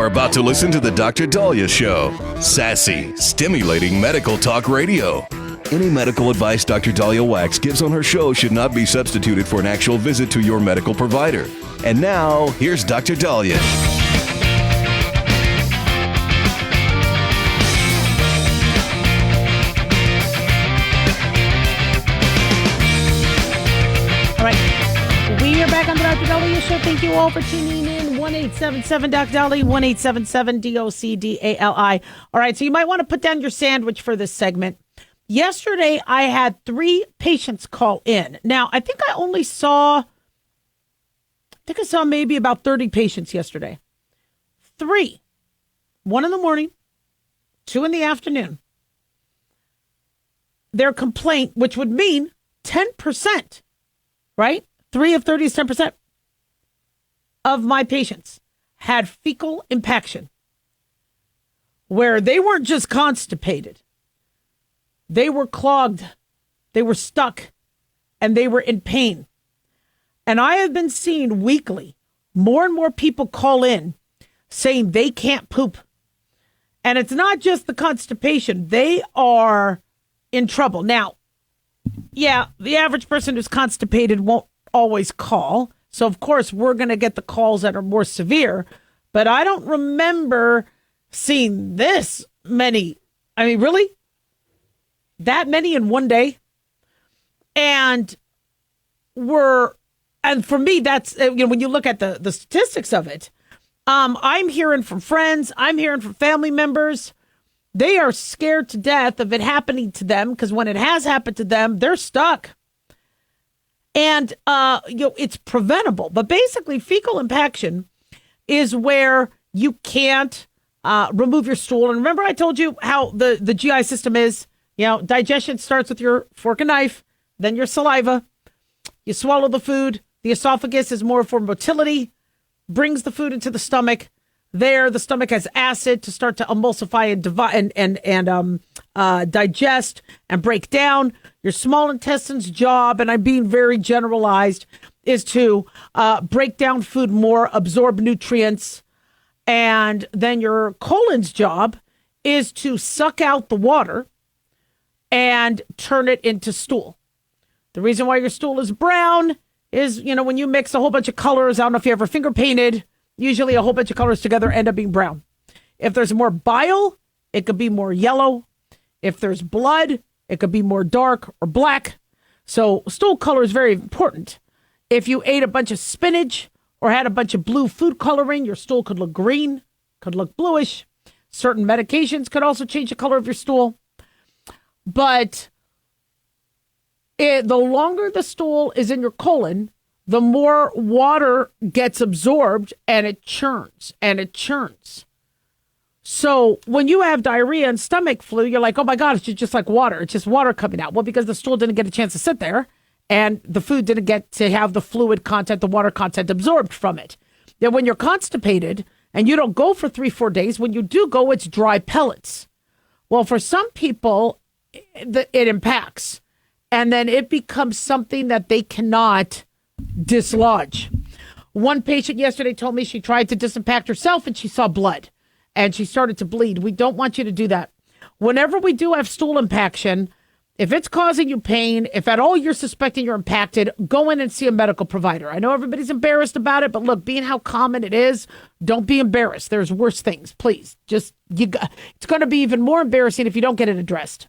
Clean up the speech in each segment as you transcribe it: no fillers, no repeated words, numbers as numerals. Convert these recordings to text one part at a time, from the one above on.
about to listen to the Dr. Daliah Show. Sassy, stimulating medical talk radio. Any medical advice Dr. Daliah Wax gives on her show should not be substituted for an actual visit to your medical provider. And now, here's Dr. Daliah. All right, we are back on the Dr. Daliah Show. Thank you all for tuning in. 1-877 Dr. Daliah, 1-877-DOC-DALI. All right, so you might want to put down your sandwich for this segment. Yesterday, I had 3 patients call in. Now, I think I saw maybe about 30 patients yesterday. 3, 1 in the morning, 2 in the afternoon. Their complaint, which would mean 10%, right? 3 of 30 is 10% of my patients had fecal impaction, where they weren't just constipated. They were clogged, they were stuck, and they were in pain. And I have been seeing weekly more and more people call in saying they can't poop. And it's not just the constipation. They are in trouble. Now, yeah, the average person who's constipated won't always call. So, of course, we're going to get the calls that are more severe. But I don't remember seeing this many. I mean, really? That many in one day? And for me, that's, when you look at the statistics of it, I'm hearing from friends, I'm hearing from family members. They are scared to death of it happening to them, because when it has happened to them, they're stuck. And, it's preventable. But basically, fecal impaction is where you can't remove your stool. And remember I told you how the GI system is? Digestion starts with your fork and knife, then your saliva. You swallow the food. The esophagus is more for motility, brings the food into the stomach. There, the stomach has acid to start to emulsify and digest and break down. Your small intestine's job, and I'm being very generalized, is to break down food more, absorb nutrients. And then your colon's job is to suck out the water and turn it into stool. The reason why your stool is brown is, when you mix a whole bunch of colors, I don't know if you ever finger painted, usually a whole bunch of colors together end up being brown. If there's more bile, it could be more yellow. If there's blood, it could be more dark or black. So stool color is very important. If you ate a bunch of spinach or had a bunch of blue food coloring, your stool could look green, could look bluish. Certain medications could also change the color of your stool. But the longer the stool is in your colon, the more water gets absorbed, and it churns and it churns. So when you have diarrhea and stomach flu, you're like, oh my God, it's just like water. It's just water coming out. Well, because the stool didn't get a chance to sit there, and the food didn't get to have the fluid content, the water content absorbed from it. Then when you're constipated and you don't go for 3-4 days, when you do go, it's dry pellets. Well, for some people, it impacts. And then it becomes something that they cannot dislodge. One patient yesterday told me she tried to disimpact herself and she saw blood and she started to bleed. We don't want you to do that. Whenever we do have stool impaction, if it's causing you pain, if at all you're suspecting you're impacted, go in and see a medical provider. I know everybody's embarrassed about it, but look, being how common it is, don't be embarrassed. There's worse things. Please, it's going to be even more embarrassing if you don't get it addressed.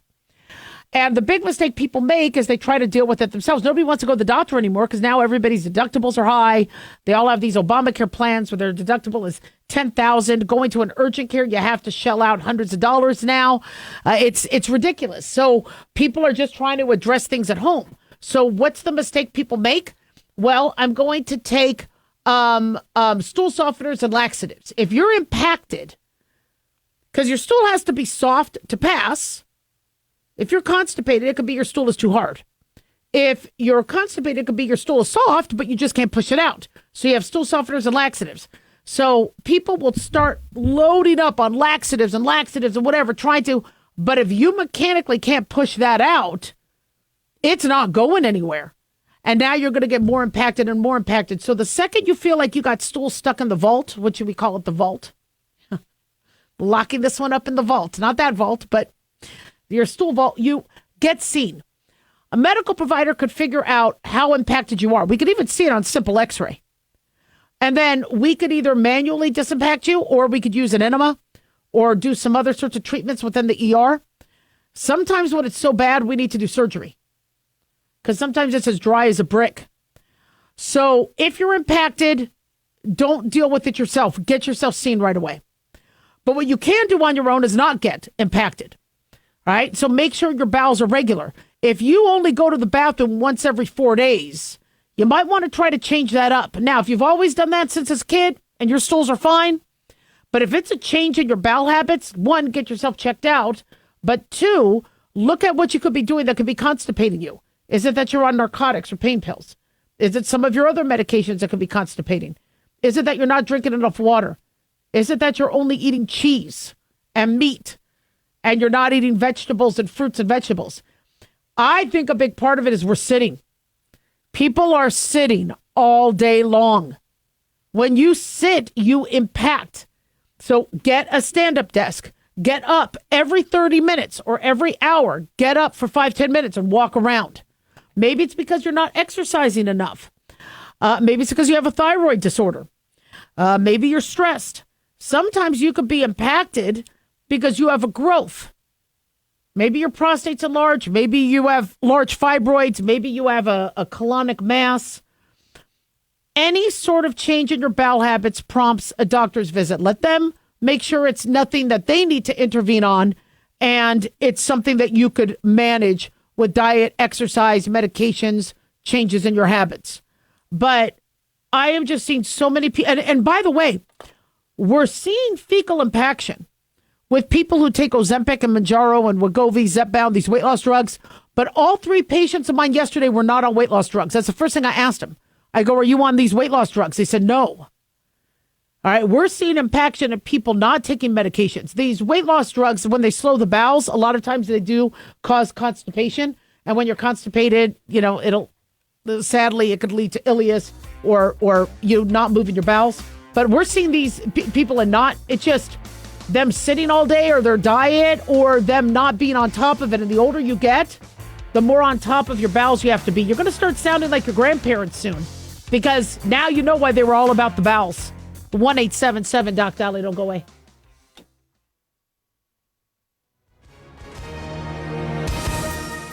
And the big mistake people make is they try to deal with it themselves. Nobody wants to go to the doctor anymore because now everybody's deductibles are high. They all have these Obamacare plans where their deductible is $10,000. Going to an urgent care, you have to shell out hundreds of dollars now. It's ridiculous. So people are just trying to address things at home. So what's the mistake people make? Well, I'm going to take stool softeners and laxatives. If you're impacted, because your stool has to be soft to pass. If you're constipated, it could be your stool is too hard. If you're constipated, it could be your stool is soft, but you just can't push it out. So you have stool softeners and laxatives. So people will start loading up on laxatives and whatever, trying to. But if you mechanically can't push that out, it's not going anywhere. And now you're going to get more impacted and more impacted. So the second you feel like you got stool stuck in the vault, what should we call it, the vault? locking this one up in the vault. Not that vault, but your stool vault. You get seen. A medical provider could figure out how impacted you are. We could even see it on simple x-ray. And then we could either manually disimpact you, or we could use an enema or do some other sorts of treatments within the ER. Sometimes when it's so bad, we need to do surgery because sometimes it's as dry as a brick. So if you're impacted, don't deal with it yourself. Get yourself seen right away. But what you can do on your own is not get impacted. All right? So make sure your bowels are regular. If you only go to the bathroom once every 4 days, you might want to try to change that up. Now, if you've always done that since as a kid and your stools are fine, but if it's a change in your bowel habits, one, get yourself checked out. But two, look at what you could be doing that could be constipating you. Is it that you're on narcotics or pain pills? Is it some of your other medications that could be constipating? Is it that you're not drinking enough water? Is it that you're only eating cheese and meat and you're not eating vegetables and fruits and vegetables? I think a big part of it is we're sitting. People are sitting all day long. When you sit, you impact. So get a stand-up desk. Get up every 30 minutes or every hour. Get up for 5-10 minutes and walk around. Maybe it's because you're not exercising enough. Maybe it's because you have a thyroid disorder. Maybe you're stressed. Sometimes you could be impacted because you have a growth. Maybe your prostate's enlarged. Maybe you have large fibroids. Maybe you have a colonic mass. Any sort of change in your bowel habits prompts a doctor's visit. Let them make sure it's nothing that they need to intervene on, and it's something that you could manage with diet, exercise, medications, changes in your habits. But I am just seeing so many people. And by the way, we're seeing fecal impaction with people who take Ozempic and Mounjaro and Wegovy, Zepbound, these weight loss drugs. But all 3 patients of mine yesterday were not on weight loss drugs. That's the first thing I asked them. I go, are you on these weight loss drugs? They said no. All right, we're seeing impaction of people not taking medications. These weight loss drugs, when they slow the bowels, a lot of times they do cause constipation. And when you're constipated, sadly, it could lead to ileus or you not moving your bowels. But we're seeing these people and not, it's just them sitting all day or their diet or them not being on top of it. And the older you get, the more on top of your bowels you have to be. You're going to start sounding like your grandparents soon because now you know why they were all about the bowels. 1-877 Doc Daliah, don't go away.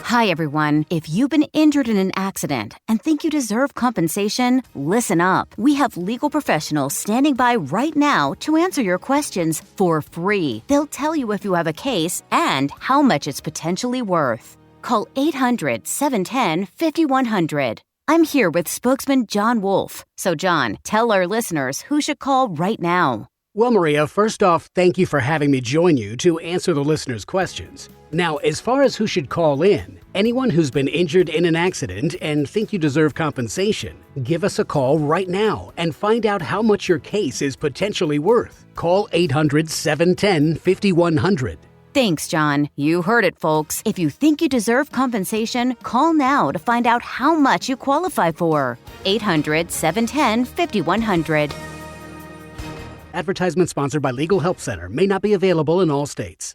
Hi, everyone. If you've been injured in an accident and think you deserve compensation, listen up. We have legal professionals standing by right now to answer your questions for free. They'll tell you if you have a case and how much it's potentially worth. Call 800-710-5100. I'm here with spokesman John Wolf. So, John, tell our listeners who should call right now. Well, Maria, first off, thank you for having me join you to answer the listeners' questions. Now, as far as who should call in, anyone who's been injured in an accident and think you deserve compensation, give us a call right now and find out how much your case is potentially worth. Call 800-710-5100. Thanks, John. You heard it, folks. If you think you deserve compensation, call now to find out how much you qualify for. 800-710-5100. Advertisement sponsored by Legal Help Center. May not be available in all states.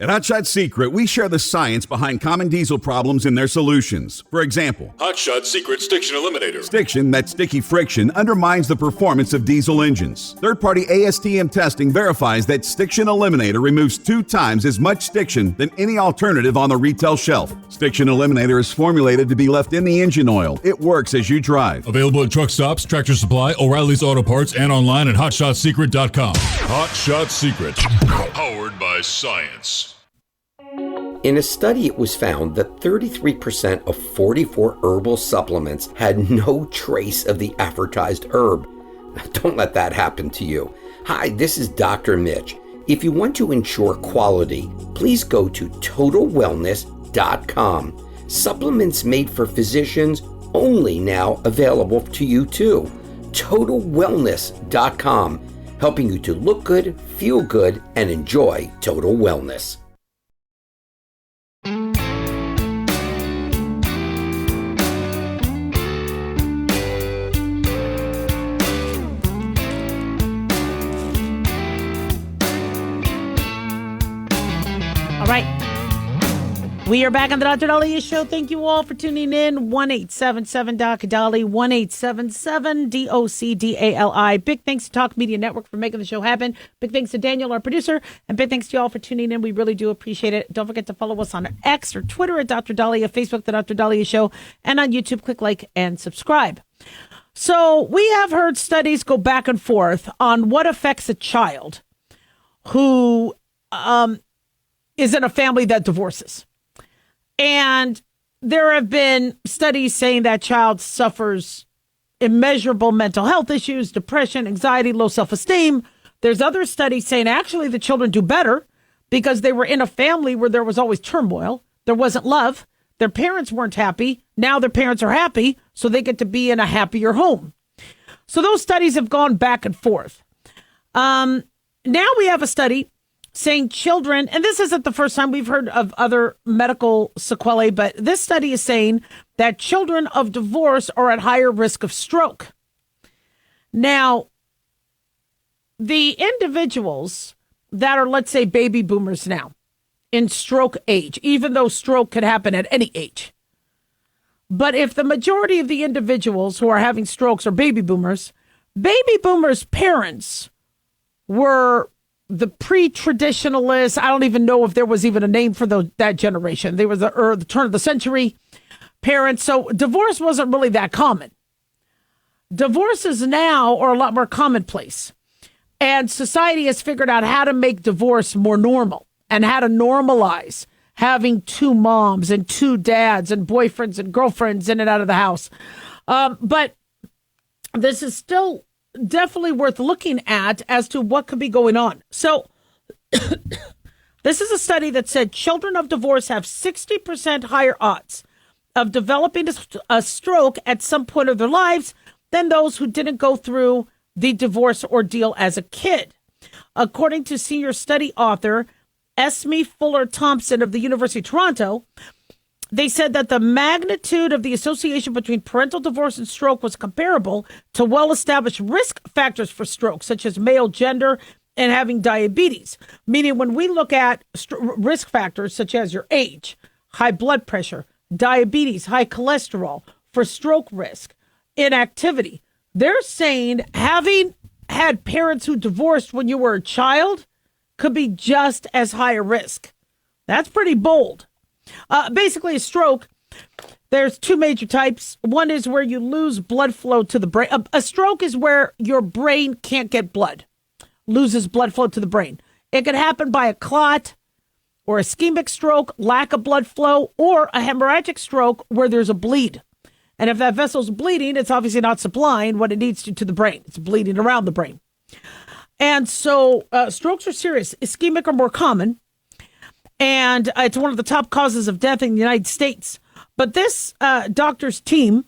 At Hotshot Secret, we share the science behind common diesel problems and their solutions. For example, Hotshot Secret Stiction Eliminator. Stiction, that sticky friction, undermines the performance of diesel engines. Third-party ASTM testing verifies that Stiction Eliminator removes 2 times as much stiction than any alternative on the retail shelf. Stiction Eliminator is formulated to be left in the engine oil. It works as you drive. Available at truck stops, Tractor Supply, O'Reilly's Auto Parts, and online at HotShotSecret.com. Hotshot Secret. Powered by science. In a study, it was found that 33% of 44 herbal supplements had no trace of the advertised herb. Don't let that happen to you. Hi, this is Dr. Mitch. If you want to ensure quality, please go to TotalWellness.com. Supplements made for physicians only now available to you too. TotalWellness.com, helping you to look good, feel good, and enjoy total wellness. All right. We are back on the Dr. Daliah Show. Thank you all for tuning in. 1-877-DOC-DALI, 1-877-DOC-DALI. Big thanks to Talk Media Network for making the show happen. Big thanks to Daniel, our producer. And big thanks to you all for tuning in. We really do appreciate it. Don't forget to follow us on X or Twitter at Dr. Daliah, Facebook, The Dr. Daliah Show, and on YouTube, click like and subscribe. So we have heard studies go back and forth on what affects a child who is in a family that divorces. And there have been studies saying that child suffers immeasurable mental health issues, depression, anxiety, low self-esteem. There's other studies saying actually the children do better because they were in a family where there was always turmoil. There wasn't love. Their parents weren't happy. Now their parents are happy, so they get to be in a happier home. So those studies have gone back and forth. Now we have a study saying children, and this isn't the first time we've heard of other medical sequelae, but this study is saying that children of divorce are at higher risk of stroke. Now, the individuals that are, let's say, baby boomers now, in stroke age, even though stroke could happen at any age. But if the majority of the individuals who are having strokes are baby boomers' parents were the pre-traditionalists. I don't even know if there was even a name for that generation. They were the turn of the century parents. So divorce wasn't really that common. Divorces now are a lot more commonplace. And society has figured out how to make divorce more normal and how to normalize having two moms and two dads and boyfriends and girlfriends in and out of the house. But this is still definitely worth looking at as to what could be going on. So this is a study that said children of divorce have 60% higher odds of developing a stroke at some point of their lives than those who didn't go through the divorce ordeal as a kid. According to senior study author Esme Fuller Thompson of the University of Toronto, they said that the magnitude of the association between parental divorce and stroke was comparable to well-established risk factors for stroke, such as male gender and having diabetes. Meaning when we look at risk factors such as your age, high blood pressure, diabetes, high cholesterol, for stroke risk, inactivity, they're saying having had parents who divorced when you were a child could be just as high a risk. That's pretty bold. Basically, a stroke, there's two major types. One is where you lose blood flow to the brain. A stroke is where your brain can't get blood, loses blood flow to the brain. It could happen by a clot or ischemic stroke, lack of blood flow, or a hemorrhagic stroke where there's a bleed. And if that vessel's bleeding, it's obviously not supplying what it needs to the brain. It's bleeding around the brain. And so strokes are serious. Ischemic are more common. And it's one of the top causes of death in the United States. But this doctor's team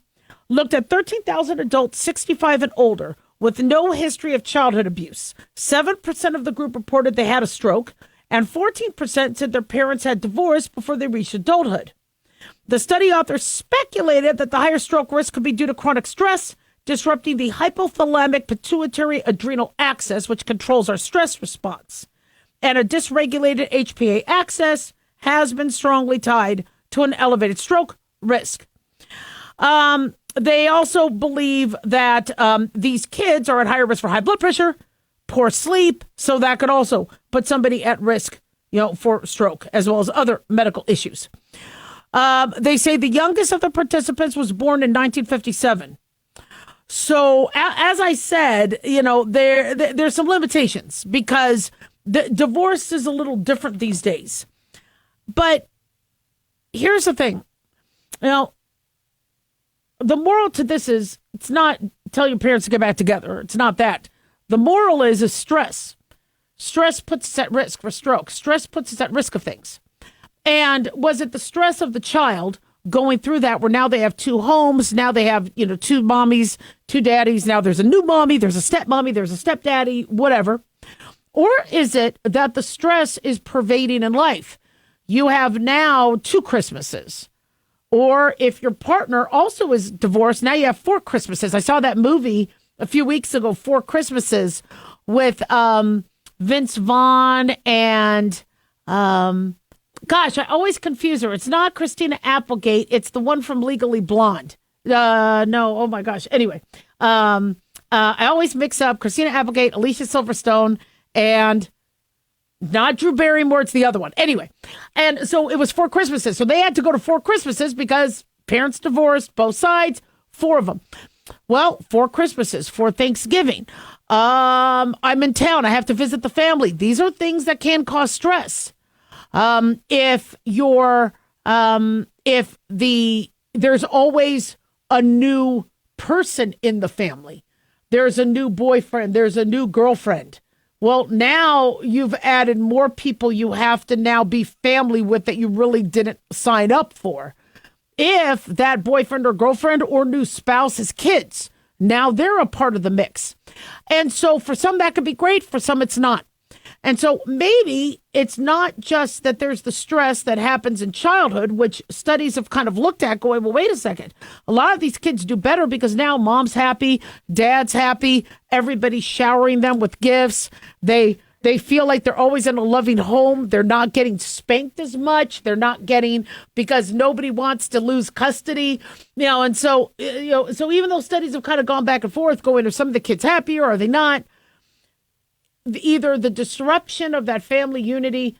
looked at 13,000 adults 65 and older with no history of childhood abuse. 7% of the group reported they had a stroke, and 14% said their parents had divorced before they reached adulthood. The study authors speculated that the higher stroke risk could be due to chronic stress, disrupting the hypothalamic pituitary adrenal axis, which controls our stress response. And a dysregulated HPA axis has been strongly tied to an elevated stroke risk. They also believe that these kids are at higher risk for high blood pressure, poor sleep, so that could also put somebody at risk, for stroke, as well as other medical issues. They say the youngest of the participants was born in 1957. So, as I said, there's some limitations because the divorce is a little different these days. But here's the thing. The moral to this is it's not tell your parents to get back together. It's not that. The moral is stress. Stress puts us at risk for stroke. Stress puts us at risk of things. And was it the stress of the child going through that where now they have two homes, now they have, two mommies, two daddies, now there's a new mommy, there's a stepmommy, there's a stepdaddy, whatever. Or is it that the stress is pervading in life? You have now 2 Christmases. Or if your partner also is divorced, now you have 4 Christmases. I saw that movie a few weeks ago, 4 Christmases, with Vince Vaughn and Gosh, I always confuse her. It's not Christina Applegate. It's the one from Legally Blonde. No, oh my gosh. Anyway, I always mix up Christina Applegate, Alicia Silverstone, and not Drew Barrymore. It's the other one. Anyway, and so it was 4 Christmases. So they had to go to 4 Christmases because parents divorced, both sides, 4 of them. Well, 4 Christmases, 4 Thanksgiving. I'm in town. I have to visit the family. These are things that can cause stress. There's always a new person in the family. There's a new boyfriend. There's a new girlfriend. Well, now you've added more people you have to now be family with that you really didn't sign up for. If that boyfriend or girlfriend or new spouse has kids, now they're a part of the mix. And so for some that could be great, for some it's not. And so maybe it's not just that there's the stress that happens in childhood, which studies have kind of looked at going, well, wait a second. A lot of these kids do better because now mom's happy, dad's happy, everybody's showering them with gifts. They feel like they're always in a loving home. They're not getting spanked as much. They're not getting, because nobody wants to lose custody, and so, so even though studies have kind of gone back and forth going, are some of the kids happier? Are they not? Either the disruption of that family unity,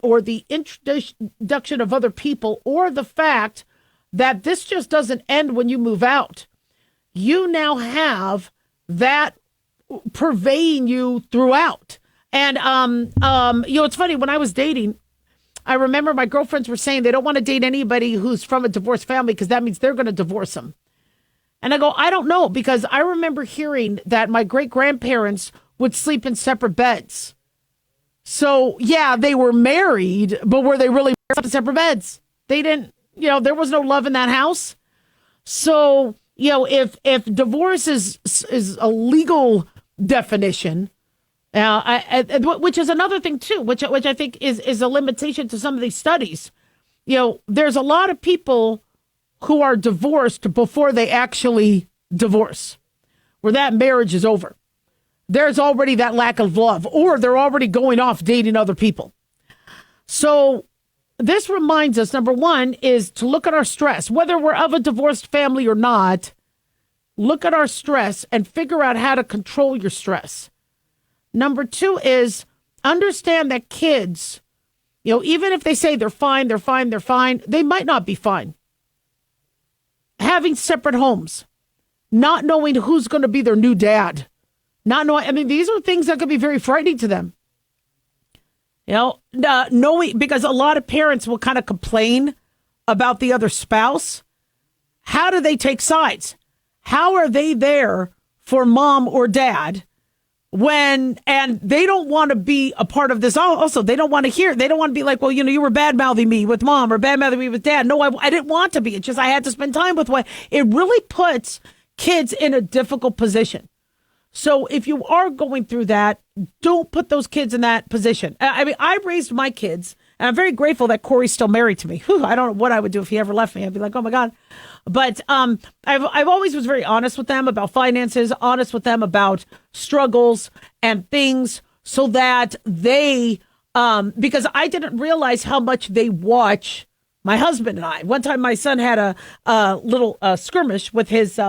or the introduction of other people, or the fact that this just doesn't end when you move out. You now have that pervading you throughout. And, it's funny, when I was dating, I remember my girlfriends were saying they don't want to date anybody who's from a divorced family because that means they're going to divorce them. And I go, I don't know, because I remember hearing that my great-grandparents would sleep in separate beds. So, yeah, they were married, but were they really married in separate beds? They didn't, there was no love in that house. So, if divorce is a legal definition, which is another thing too, which I think is a limitation to some of these studies. There's a lot of people who are divorced before they actually divorce, where that marriage is over. There's already that lack of love, or they're already going off dating other people. So this reminds us, number one, is to look at our stress, whether we're of a divorced family or not. Look at our stress and figure out how to control your stress. Number 2 is understand that kids, even if they say they're fine, they might not be fine. Having separate homes, not knowing who's going to be their new dad, not knowing, these are things that could be very frightening to them. Knowing, because a lot of parents will kind of complain about the other spouse. How do they take sides? How are they there for mom or dad and they don't want to be a part of this? Also, they don't want to be like, well, you were bad-mouthing me with mom or bad-mouthing me with dad. No, I didn't want to be. It's just I had to spend time with one. It really puts kids in a difficult position. So if you are going through that, don't put those kids in that position. I raised my kids, and I'm very grateful that Corey's still married to me. Whew, I don't know what I would do if he ever left me. I'd be like, oh my God. But I've always was very honest with them about finances, honest with them about struggles and things, so that they, because I didn't realize how much they watch my husband and I. One time my son had a little skirmish with his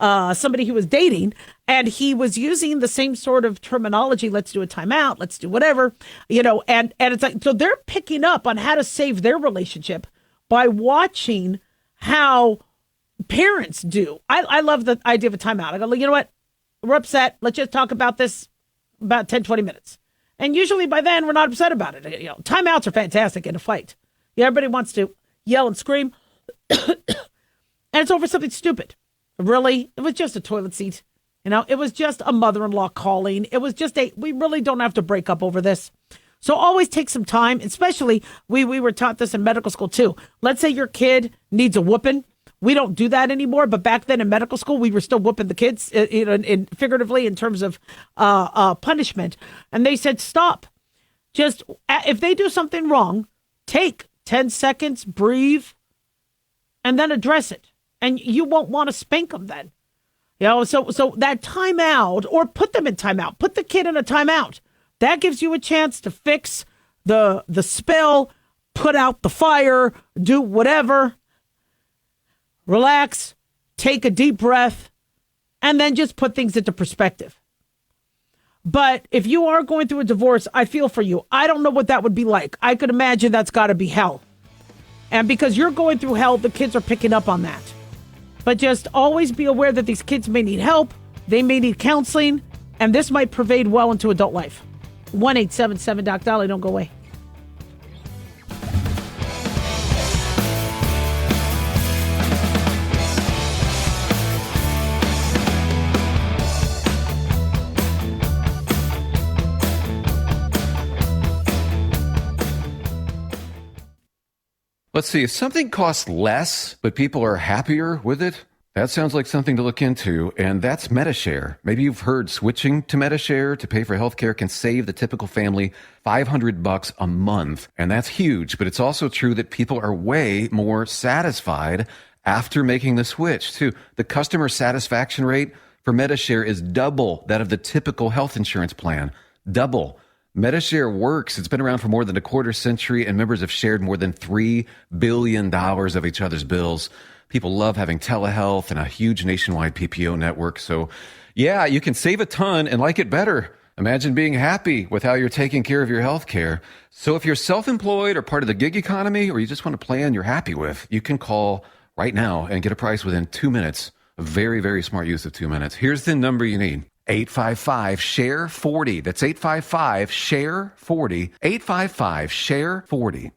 somebody he was dating, and he was using the same sort of terminology. Let's do a timeout. Let's do whatever, and it's like, so they're picking up on how to save their relationship by watching how parents do. I love the idea of a timeout. I go, you know what? We're upset. Let's just talk about this about 10, 20 minutes. And usually by then we're not upset about it. Timeouts are fantastic in a fight. Everybody wants to yell and scream. And it's over something stupid. Really? It was just a toilet seat. It was just a mother-in-law calling. It was just we really don't have to break up over this. So always take some time, especially we were taught this in medical school too. Let's say your kid needs a whooping. We don't do that anymore, but back then in medical school, we were still whooping the kids, figuratively in terms of punishment. And they said, stop. Just if they do something wrong, take 10 seconds, breathe, and then address it. And you won't want to spank them then. So that timeout, or put them in timeout, put the kid in a timeout. That gives you a chance to fix the spill, put out the fire, do whatever, relax, take a deep breath, and then just put things into perspective. But if you are going through a divorce, I feel for you. I don't know what that would be like. I could imagine that's got to be hell. And because you're going through hell, the kids are picking up on that. But just always be aware that these kids may need help, they may need counseling, and this might pervade well into adult life. 1-877-DOC-DOLLY. Don't go away. Let's see, if something costs less, but people are happier with it, that sounds like something to look into, and that's MediShare. Maybe you've heard switching to MediShare to pay for healthcare can save the typical family $500 a month, and that's huge, but it's also true that people are way more satisfied after making the switch, too. The customer satisfaction rate for MediShare is double that of the typical health insurance plan. Double. MediShare works. It's been around for more than a quarter century, and members have shared more than $3 billion of each other's bills. People love having telehealth and a huge nationwide PPO network. So, yeah, you can save a ton and like it better. Imagine being happy with how you're taking care of your health care. So if you're self-employed or part of the gig economy, or you just want a plan you're happy with, you can call right now and get a price within 2 minutes. A very, very smart use of 2 minutes. Here's the number you need. 855-SHARE-40. That's 855-SHARE-40. 855-SHARE-40.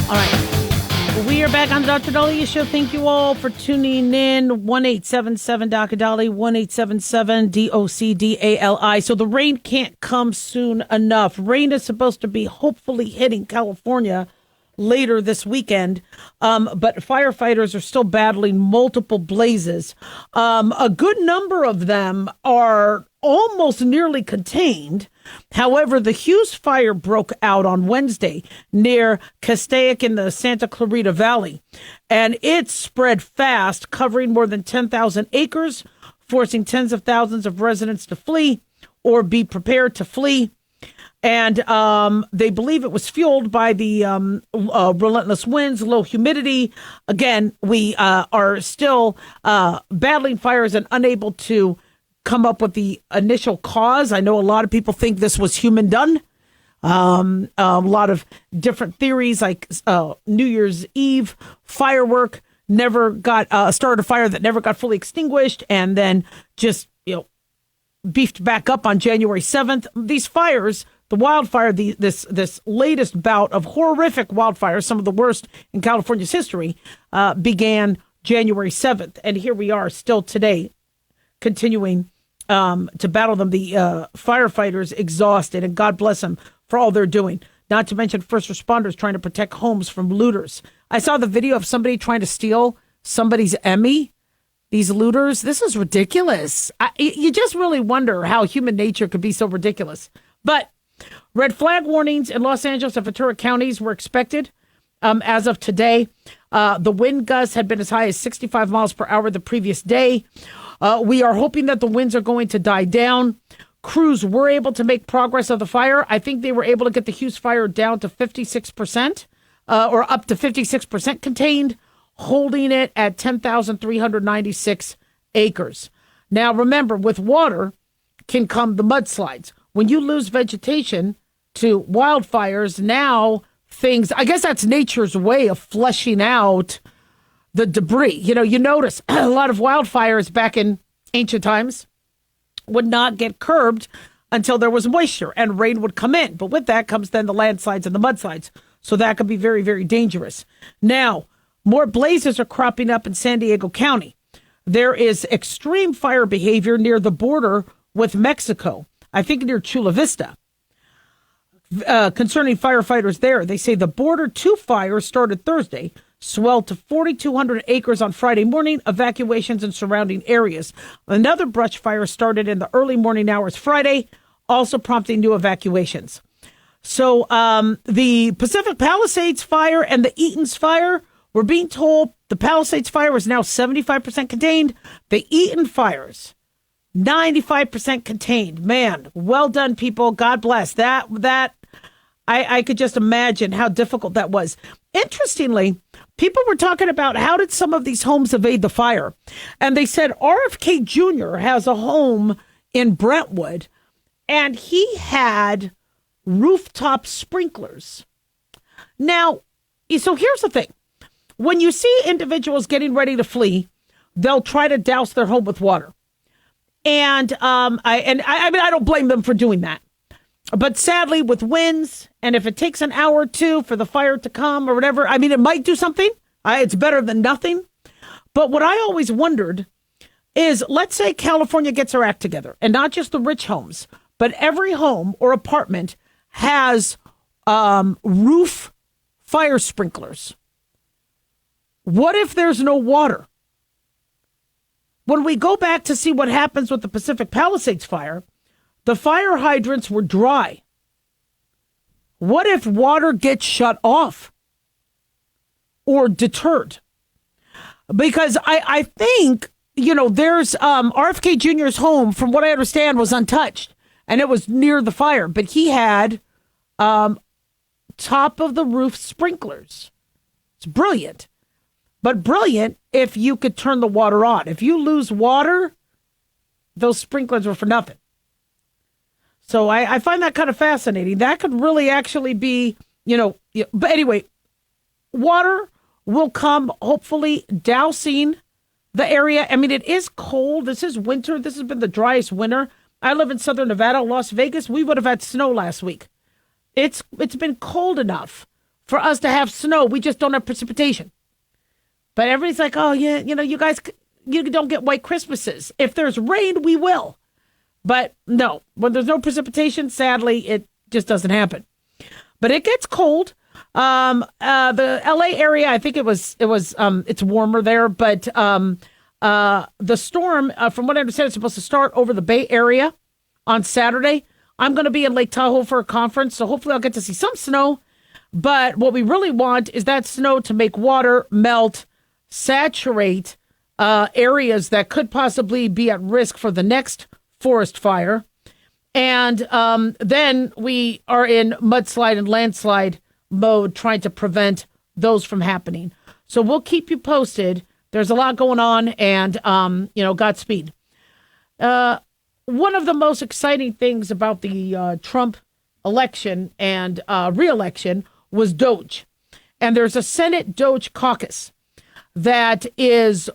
All right. We are back on the Dr. Daliah Show. Thank you all for tuning in. 1-877-DOC-DOLLY, 1-877-DOC-DALI. So the rain can't come soon enough. Rain is supposed to be hopefully hitting California later this weekend, but firefighters are still battling multiple blazes. A good number of them are almost nearly contained. However, the Hughes fire broke out on Wednesday near Castaic in the Santa Clarita Valley, and it spread fast, covering more than 10,000 acres, forcing tens of thousands of residents to flee or be prepared to flee. And they believe it was fueled by the relentless winds, low humidity. Again, we are still battling fires and unable to come up with the initial cause. I know a lot of people think this was human done. A lot of different theories, like New Year's Eve firework never got started a fire that never got fully extinguished, and then just beefed back up on January 7th. These fires, the wildfire, this latest bout of horrific wildfires, some of the worst in California's history, began January 7th, and here we are still today, continuing to battle them. The firefighters exhausted, and God bless them for all they're doing. Not to mention first responders trying to protect homes from looters. I saw the video of somebody trying to steal somebody's Emmy. These looters, this is ridiculous. You just really wonder how human nature could be so ridiculous. But red flag warnings in Los Angeles and Ventura counties were expected as of today. The wind gusts had been as high as 65 miles per hour the previous day. We are hoping that the winds are going to die down. Crews were able to make progress of the fire. I think they were able to get the Hughes fire down to 56%, or up to 56% contained, holding it at 10,396 acres. Now, remember, with water can come the mudslides. When you lose vegetation to wildfires, now things, I guess that's nature's way of flushing out the debris. You notice a lot of wildfires back in ancient times would not get curbed until there was moisture and rain would come in. But with that comes then the landslides and the mudslides. So that could be very, very dangerous. Now, more blazes are cropping up in San Diego County. There is extreme fire behavior near the border with Mexico, I think near Chula Vista. Concerning firefighters there, they say the Border 2 fire started Thursday, swelled to 4,200 acres on Friday morning, evacuations in surrounding areas. Another brush fire started in the early morning hours Friday, also prompting new evacuations. So the Pacific Palisades fire and the Eaton's fire, we're being told the Palisades fire is now 75% contained. The Eaton fires, 95% contained. Man, well done, people. God bless. I could just imagine how difficult that was. Interestingly, people were talking about how did some of these homes evade the fire? And they said RFK Jr. has a home in Brentwood, and he had rooftop sprinklers. Now, so here's the thing. When you see individuals getting ready to flee, they'll try to douse their home with water. And I mean, I don't blame them for doing that. But sadly, with winds, and if it takes an hour or two for the fire to come or whatever, I mean, it might do something. It's better than nothing. But what I always wondered is, let's say California gets her act together, and not just the rich homes, but every home or apartment has roof fire sprinklers. What if there's no water? When we go back to see what happens with the Pacific Palisades fire, the fire hydrants were dry. What if water gets shut off or deterred? Because I think, there's RFK Jr.'s home, from what I understand, was untouched, and it was near the fire, but he had top of the roof sprinklers. It's brilliant. But brilliant if you could turn the water on. If you lose water, those sprinklers were for nothing. So I find that kind of fascinating. That could really actually be, but anyway, water will come, hopefully, dousing the area. I mean, it is cold. This is winter. This has been the driest winter. I live in Southern Nevada, Las Vegas. We would have had snow last week. It's been cold enough for us to have snow. We just don't have precipitation. But everybody's like, oh, yeah, you guys, you don't get white Christmases. If there's rain, we will. But no, when there's no precipitation, sadly, it just doesn't happen. But it gets cold. The LA area, I think it's warmer there. But the storm, from what I understand, is supposed to start over the Bay Area on Saturday. I'm going to be in Lake Tahoe for a conference, so hopefully I'll get to see some snow. But what we really want is that snow to make water melt, saturate areas that could possibly be at risk for the next forest fire. And then we are in mudslide and landslide mode, trying to prevent those from happening. So we'll keep you posted. There's a lot going on, and, Godspeed. One of the most exciting things about the Trump election and re-election was Doge. And there's a Senate Doge caucus that is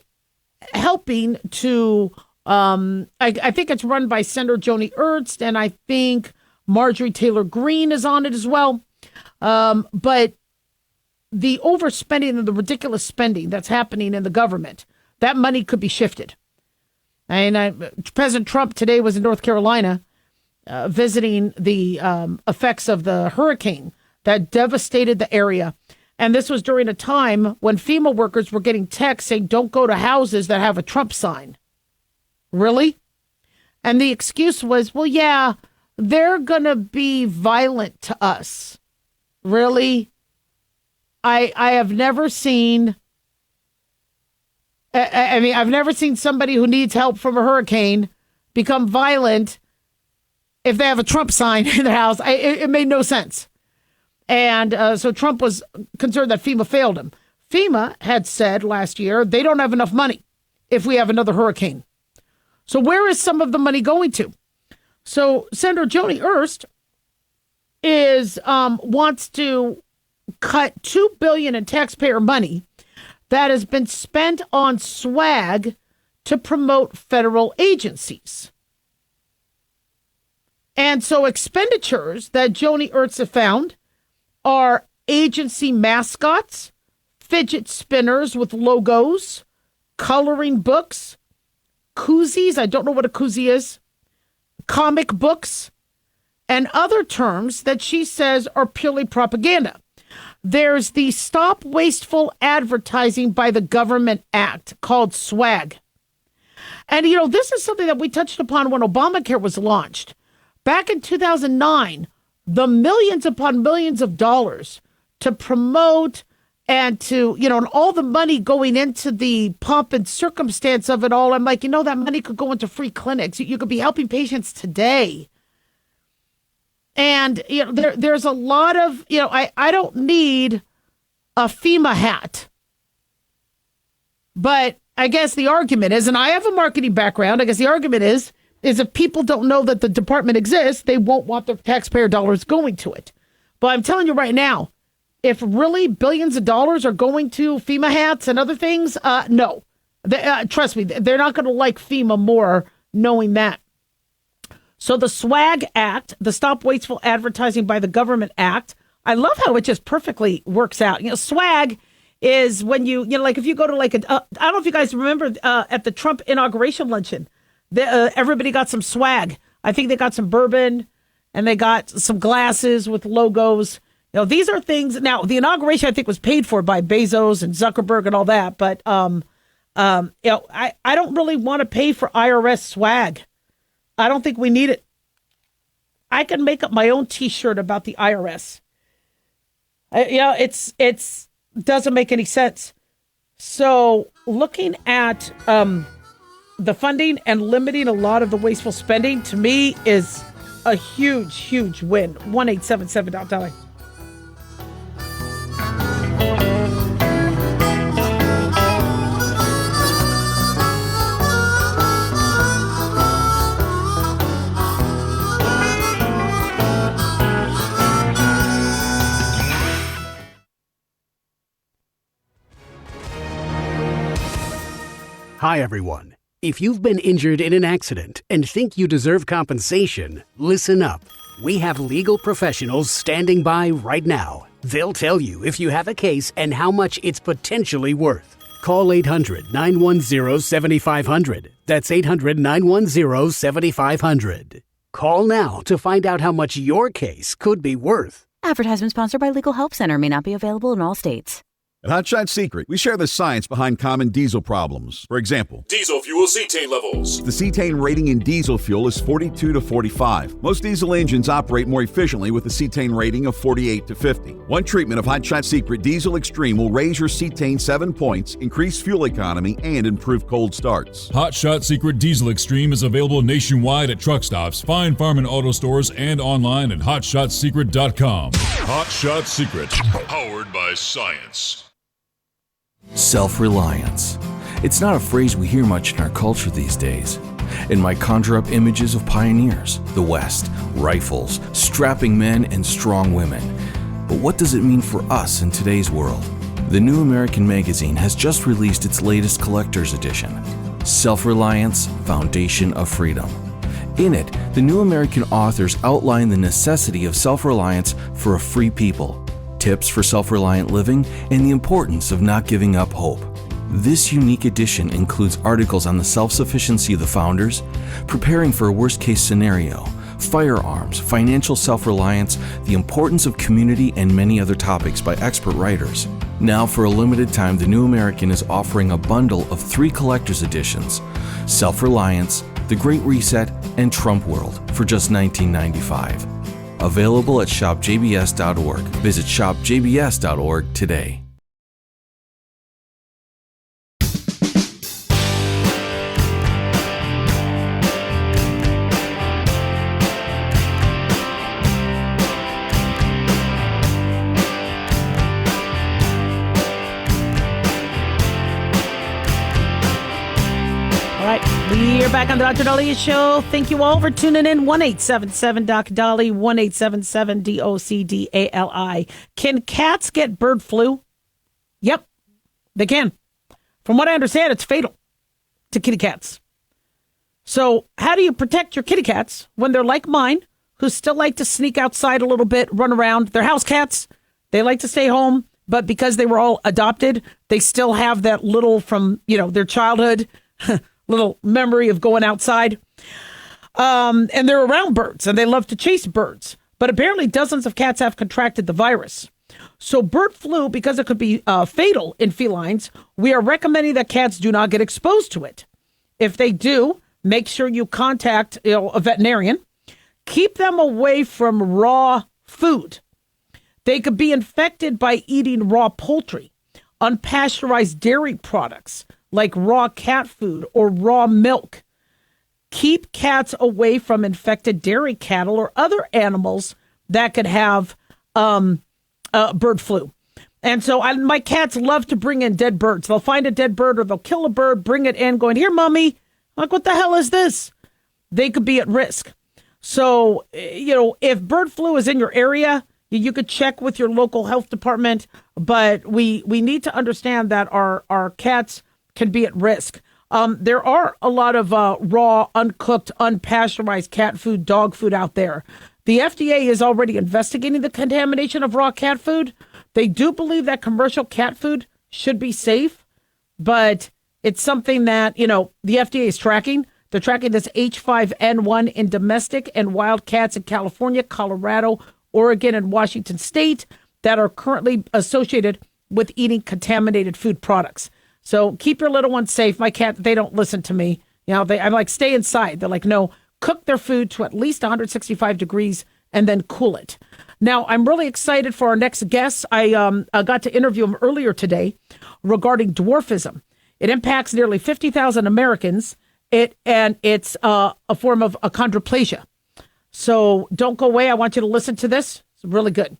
helping to, I think it's run by Senator Joni Ernst, and I think Marjorie Taylor Greene is on it as well. But the overspending and the ridiculous spending that's happening in the government, that money could be shifted. And President Trump today was in North Carolina visiting the effects of the hurricane that devastated the area. And this was during a time when FEMA workers were getting texts saying, don't go to houses that have a Trump sign. Really? And the excuse was, well, yeah, they're going to be violent to us. Really? I have never seen, I've never seen somebody who needs help from a hurricane become violent if they have a Trump sign in their house. It made no sense. And so Trump was concerned that FEMA failed him. FEMA had said last year they don't have enough money if we have another hurricane. So where is some of the money going to? So Senator Joni Ernst wants to cut $2 billion in taxpayer money that has been spent on swag to promote federal agencies. And so expenditures that Joni Ernst have found are agency mascots, fidget spinners with logos, coloring books, koozies, I don't know what a koozie is, comic books, and other terms that she says are purely propaganda. There's the Stop Wasteful Advertising by the Government Act called SWAG. And, this is something that we touched upon when Obamacare was launched. Back in 2009, the millions upon millions of dollars to promote and to, and all the money going into the pomp and circumstance of it all. I'm like, that money could go into free clinics. You could be helping patients today. And, there's a lot of, I don't need a FEMA hat. But I guess the argument is, and I have a marketing background, I guess the argument is if people don't know that the department exists, they won't want their taxpayer dollars going to it. But I'm telling you right now, if really billions of dollars are going to FEMA hats and other things, no. Trust me, they're not going to like FEMA more knowing that. So the SWAG Act, the Stop Wasteful Advertising by the Government Act, I love how it just perfectly works out. SWAG is when like if you go to I don't know if you guys remember at the Trump inauguration luncheon, everybody got some swag. I think they got some bourbon and they got some glasses with logos. These are things. Now, the inauguration, I think, was paid for by Bezos and Zuckerberg and all that. But, I don't really want to pay for IRS swag. I don't think we need it. I can make up my own T-shirt about the IRS. It's doesn't make any sense. So looking at the funding and limiting a lot of the wasteful spending, to me, is a huge, huge win. 1-877-Daliah. Hi, everyone. If you've been injured in an accident and think you deserve compensation, listen up. We have legal professionals standing by right now. They'll tell you if you have a case and how much it's potentially worth. Call 800-910-7500. That's 800-910-7500. Call now to find out how much your case could be worth. Advertisement sponsored by Legal Help Center. May not be available in all states. At Hot Shot Secret, we share the science behind common diesel problems. For example, Diesel fuel cetane levels. the cetane rating in diesel fuel is 42 to 45. Most diesel engines operate more efficiently with a cetane rating of 48 to 50. One treatment of Hot Shot Secret Diesel Extreme will raise your cetane 7 points, increase fuel economy, and improve cold starts. Hot Shot Secret Diesel Extreme is available nationwide at truck stops, fine farm and auto stores, and online at hotshotsecret.com. Hot Shot Secret, powered by science. Self-reliance. It's not a phrase we hear much in our culture these days. It might conjure up images of pioneers, the West, rifles, strapping men, and strong women. But what does it mean for us in today's world? The New American Magazine has just released its latest collector's edition, Self-Reliance, Foundation of Freedom. In it, the New American authors outline the necessity of self-reliance for a free people, tips for self-reliant living, and the importance of not giving up hope. This unique edition includes articles on the self-sufficiency of the founders, preparing for a worst-case scenario, firearms, financial self-reliance, the importance of community, and many other topics by expert writers. Now, for a limited time, the New American is offering a bundle of 3 collector's editions, Self-Reliance, The Great Reset, and Trump World, for just $19.95. Available at shopjbs.org. Visit shopjbs.org today. We're back on the Dr. Daliah Show. Thank you all for tuning in. 1-877-Doc-Dali, 1-877-DOCDALI. Can cats get bird flu? Yep, they can. From what I understand, it's fatal to kitty cats. So how do you protect your kitty cats when they're like mine, who still like to sneak outside a little bit, run around? They're house cats. They like to stay home, but because they were all adopted, they still have that little from, their childhood little memory of going outside. And they're around birds and they love to chase birds. But apparently dozens of cats have contracted the virus. So bird flu, because it could be fatal in felines, we are recommending that cats do not get exposed to it. If they do, make sure you contact a veterinarian. Keep them away from raw food. They could be infected by eating raw poultry, unpasteurized dairy products like raw cat food or raw milk. Keep cats away from infected dairy cattle or other animals that could have bird flu. And so my cats love to bring in dead birds. They'll find a dead bird or they'll kill a bird, bring it in, going, here, mommy. I'm like, what the hell is this? They could be at risk. So, if bird flu is in your area, you could check with your local health department. But we need to understand that our cats can be at risk. There are a lot of raw, uncooked, unpasteurized cat food, dog food out there. The FDA is already investigating the contamination of raw cat food. They do believe that commercial cat food should be safe, but it's something that, the FDA is tracking. They're tracking this H5N1 in domestic and wild cats in California, Colorado, Oregon, and Washington State that are currently associated with eating contaminated food products. So keep your little ones safe. My cat, they don't listen to me. I'm like, stay inside. They're like, no, cook their food to at least 165 degrees and then cool it. Now, I'm really excited for our next guest. I got to interview him earlier today regarding dwarfism. It impacts nearly 50,000 Americans. It's a form of achondroplasia. So don't go away. I want you to listen to this. It's really good.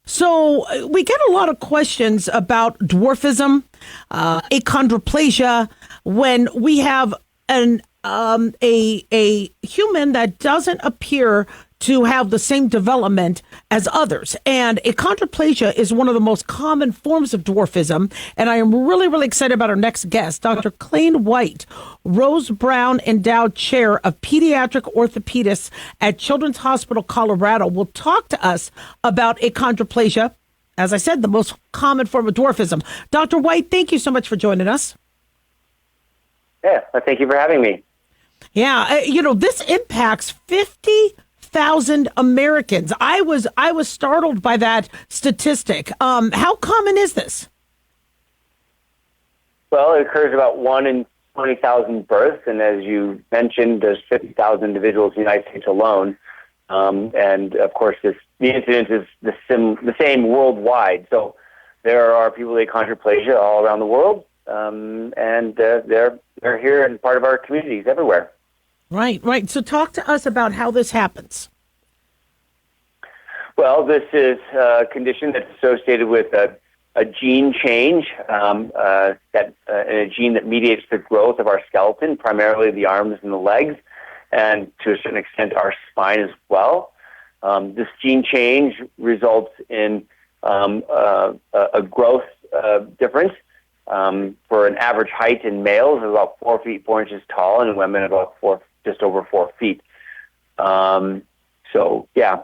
So we get a lot of questions about dwarfism, achondroplasia, when we have a human that doesn't appear to have the same development as others. And achondroplasia is one of the most common forms of dwarfism. And I am really, really excited about our next guest, Dr. Clayne White, Rose Brown Endowed Chair of Pediatric Orthopedists at Children's Hospital, Colorado, will talk to us about achondroplasia. As I said, the most common form of dwarfism. Dr. White, thank you so much for joining us. Yeah, thank you for having me. Yeah, this impacts 50,000 Americans. I was startled by that statistic. How common is this? Well, it occurs about 1 in 20,000 births, and as you mentioned, there's 50,000 individuals in the United States alone. And of course, the incidence is the same worldwide. So there are people with achondroplasia all around the world, and they're here and part of our communities everywhere. Right. So talk to us about how this happens. Well, this is a condition that's associated with a gene change, and a gene that mediates the growth of our skeleton, primarily the arms and the legs, and to a certain extent our spine as well. This gene change results in a growth difference. For an average height in males of about 4 feet 4 inches tall, and in women about just over 4 feet. And so the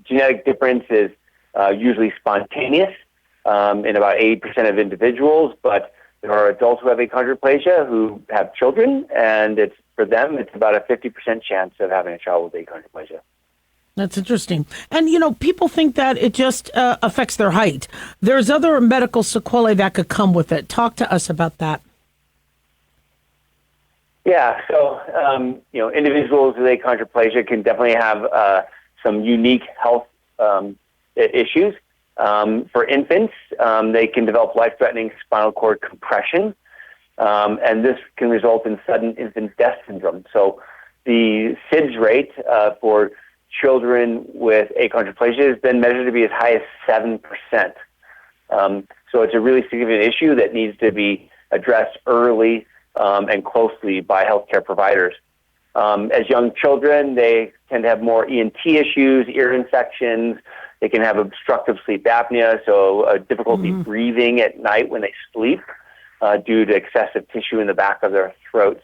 genetic difference is usually spontaneous in about 80% of individuals, but there are adults who have achondroplasia who have children, and for them it's about a 50% chance of having a child with achondroplasia. That's interesting. And, people think that it just affects their height. There's other medical sequelae that could come with it. Talk to us about that. Yeah, so, individuals with achondroplasia can definitely have some unique health issues. For infants, they can develop life-threatening spinal cord compression, and this can result in sudden infant death syndrome. So the SIDS rate for children with achondroplasia has been measured to be as high as 7%. So it's a really significant issue that needs to be addressed early and closely by healthcare providers. As young children, they tend to have more ENT issues, ear infections. They can have obstructive sleep apnea, so difficulty breathing at night when they sleep due to excessive tissue in the back of their throats.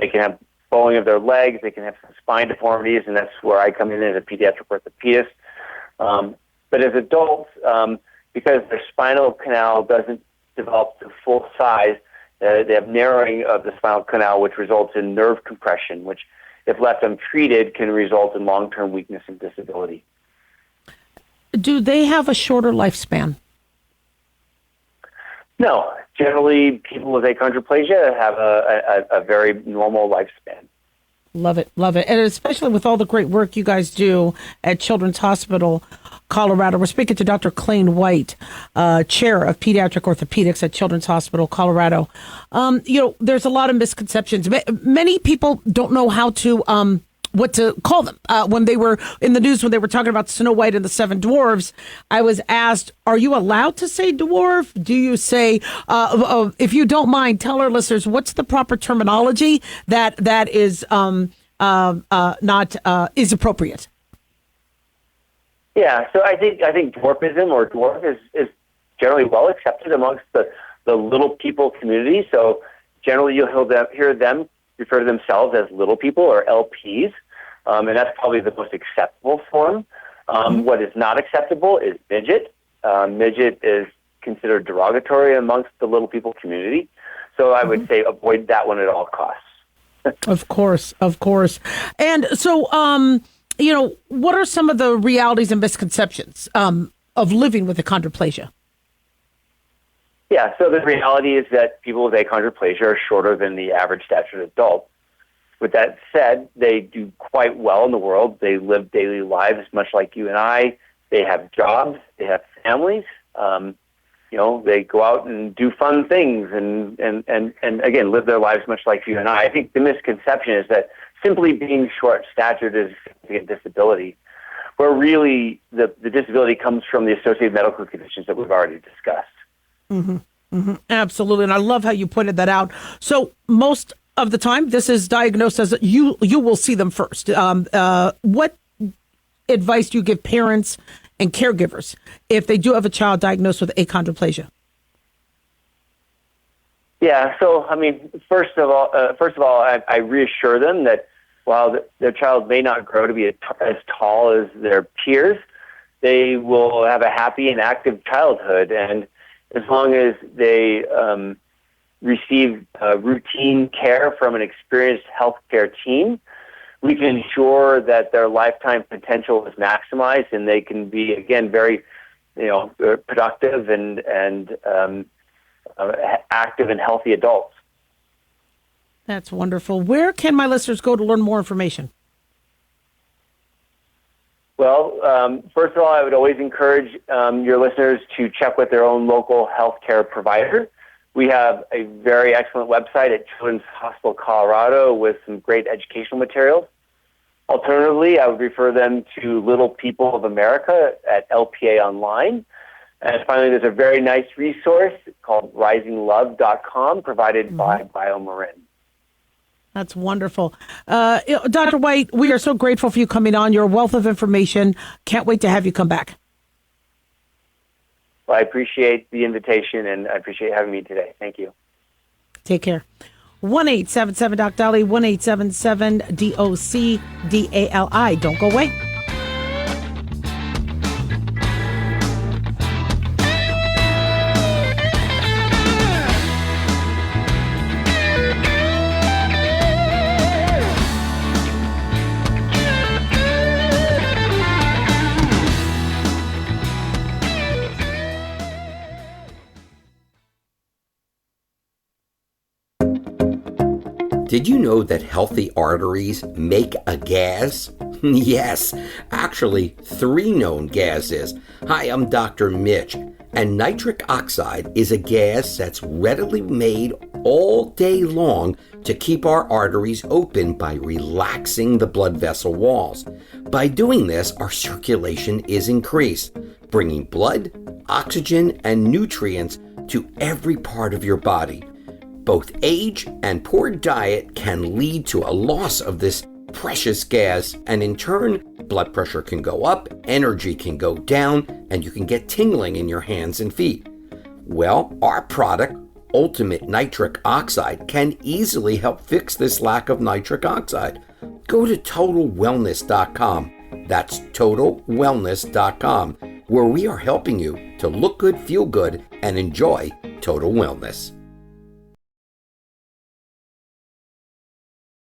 They can have bowing of their legs. They can have some spine deformities, and that's where I come in as a pediatric orthopedist. But as adults, because their spinal canal doesn't develop to full size, they have narrowing of the spinal canal, which results in nerve compression, which, if left untreated, can result in long-term weakness and disability. Do they have a shorter lifespan? No. Generally, people with achondroplasia have a very normal lifespan. Love it. Love it. And especially with all the great work you guys do at Children's Hospital Colorado. We're speaking to Dr. Clayne White, chair of pediatric orthopedics at Children's Hospital Colorado. There's a lot of misconceptions. Many people don't know how to what to call them. When they were in the news, when they were talking about Snow White and the Seven Dwarfs, I was asked, are you allowed to say dwarf? Do you say, if you don't mind, tell our listeners, what's the proper terminology that is not is appropriate? Yeah, so I think dwarfism or dwarf is generally well accepted amongst the little people community. So generally you'll hear them refer to themselves as little people or LPs, and that's probably the most acceptable form. What is not acceptable is midget. Midget is considered derogatory amongst the little people community. So I would say avoid that one at all costs. Of course. And so, what are some of the realities and misconceptions of living with achondroplasia? Yeah, so the reality is that people with achondroplasia are shorter than the average statured adult. With that said, they do quite well in the world. They live daily lives much like you and I. They have jobs. They have families. They go out and do fun things and again, live their lives much like you and I. I think the misconception is that simply being short-statured is a significant disability, where really the disability comes from the associated medical conditions that we've already discussed. Absolutely. And I love how you pointed that out. So most of the time, this is diagnosed as you will see them first. What advice do you give parents and caregivers if they do have a child diagnosed with achondroplasia? Yeah. So, first of all, I reassure them that while their child may not grow to be as tall as their peers, they will have a happy and active childhood. And as long as they receive routine care from an experienced healthcare team, we can ensure that their lifetime potential is maximized and they can be, again, very, productive and active and healthy adults. That's wonderful. Where can my listeners go to learn more information? Well, first of all, I would always encourage your listeners to check with their own local healthcare provider. We have a very excellent website at Children's Hospital Colorado with some great educational materials. Alternatively, I would refer them to Little People of America at LPA Online. And finally, there's a very nice resource called risinglove.com provided by BioMarin. That's wonderful. Dr. White, we are so grateful for you coming on. You're a wealth of information. Can't wait to have you come back. Well, I appreciate the invitation, and I appreciate having me today. Thank you. Take care. 1-877-DOC-DALI, 1-877-DOC-DALI. Don't go away. Did you know that healthy arteries make a gas? Yes, actually 3 known gases. Hi, I'm Dr. Mitch, and nitric oxide is a gas that's readily made all day long to keep our arteries open by relaxing the blood vessel walls. By doing this, our circulation is increased, bringing blood, oxygen, and nutrients to every part of your body. Both age and poor diet can lead to a loss of this precious gas, and in turn, blood pressure can go up, energy can go down, and you can get tingling in your hands and feet. Well, our product, Ultimate Nitric Oxide, can easily help fix this lack of nitric oxide. Go to TotalWellness.com. That's TotalWellness.com, where we are helping you to look good, feel good, and enjoy total wellness.